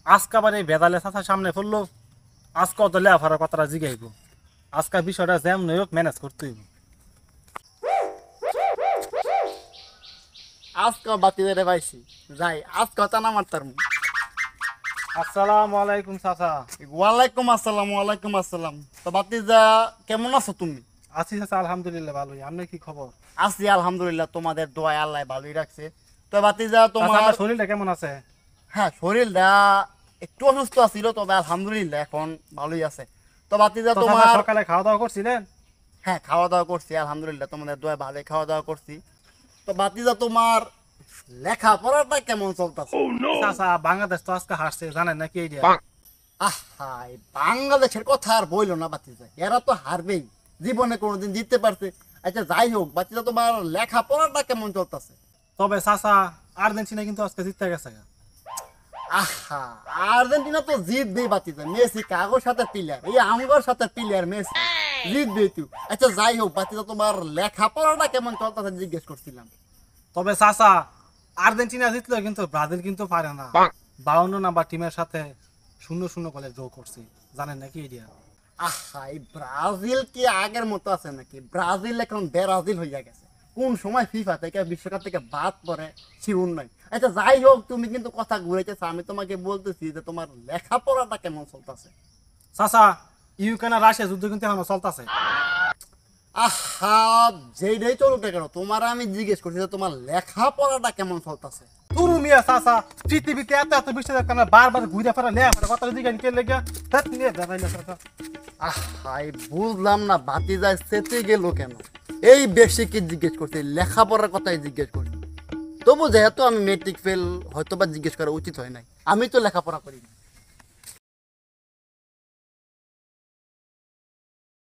আজকা মানে বেদালে চাচার সামনে পড়লো। আজকে অত লেফার কথাটা জিগাইব। আজকা বিষয়টা যেমন হোক ম্যানেজ করতে হইব। আজকে বাতি বেড়ে পাইছি, যাই আজকে টানা মারতার। আসসালামু আলাইকুম চাচা। ওয়ালাইকুম আসসালাম, ওয়ালাইকুম আসসালাম। তো বাতি যা, কেমন আছো তুমি? আছি চাচা, আলহামদুলিল্লাহ ভালোই। আপনার কি খবর? আছি আলহামদুলিল্লাহ, তোমাদের দোয়ায় আল্লাহ ভালোই রাখছে। তো বাতি যা চাচা, তোমার আপনার শরীরটা কেমন আছে? হ্যাঁ, শরীরটা একটু অসুস্থ ছিল, তবে আলহামদুলিল্লাহ এখন ভালোই আছে। তো বাতি যা তো চাচা, তোমার সকালে খাওয়া দাওয়া করছিলেন? হ্যাঁ, খাওয়া দাওয়া করছি আলহামদুলিল্লাহ, তোমাদের দোয়ায় ভালোই খাওয়া দাওয়া করছি। তো বাতি যা তোমার লেখাপড়াটা কেমন চলতেছে? চাচা, বাংলাদেশ তো আজকে হারছে, জানেন নাকি? এই আহা, এই বাংলাদেশের কথা আর বইলো না বাতিজা, এরা তো হারবেই, জীবনে কোনোদিন জিততে পারছে। আচ্ছা যাই হোক বাতিজা, তোমার লেখাপড়াটা কেমন চলতেছে? তবে চাচা, আর্জেন্টিনা কিন্তু আজকে জিততে গেছে। আহা, আর্জেন্টিনা তো জিতবেই বাতিজা, মেসি কাগজ সাথে প্লেয়ার, এই আমগর সাথে প্লেয়ার মেসি জিতবেই তুই। আচ্ছা যাই হোক বাতিজা, তোমার লেখাপড়াটা কেমন চলতেছে জিজ্ঞেস করছিলাম। তবে চাচা, আর্জেন্টিনা জিতলো কিন্তু ব্রাজিল কিন্তু পারে না। 52 নাম্বার টিমের সাথে 0-0 গোলে ড্র করছে, জানেন নাকি? আহা, এই ব্রাজিল কি আগের মতো আছে নাকি? ব্রাজিল এখন ব্রাজিল হইয়া গেছে। কোন সময় ফিফা থেকে বিশ্বকাপ থেকে বাদ পড়ে শিউর নাই। আচ্ছা যাই হোক, তুমি কিন্তু কথা ঘুরাইতেছ, আমি তোমাকে বলতেছি যে তোমার লেখাপড়াটা কেমন চলতেছে? চাচা, ইউক্রেন আর রাশিয়া যুদ্ধ কিন্তু এখনো চলতেছে। আহা, যেইটাই চলুক না কেন, তোমার আমি জিজ্ঞেস করছি যে তোমার লেখাপড়াটা কেমন চলতেছে। তুরু মিয়া চাচা, পৃথিবীতে এত এত বিষয় দেখতাম না, বারবার ঘুরে ফেরা লেখা কথা দিকে কে লেগে ধ্যাত নিয়ে দেখাই না চাচা। আহা, এই বুঝলাম না বাতি যায় সেতে গেল কেন। এই বেশি কি জিজ্ঞেস করছি, লেখাপড়ার কথাই জিজ্ঞেস করছি। তবু যেহেতু আমি মেট্রিক ফেল, হয়তো বা জিজ্ঞেস করা উচিত হয় নাই। আমি তো লেখাপড়া করি না।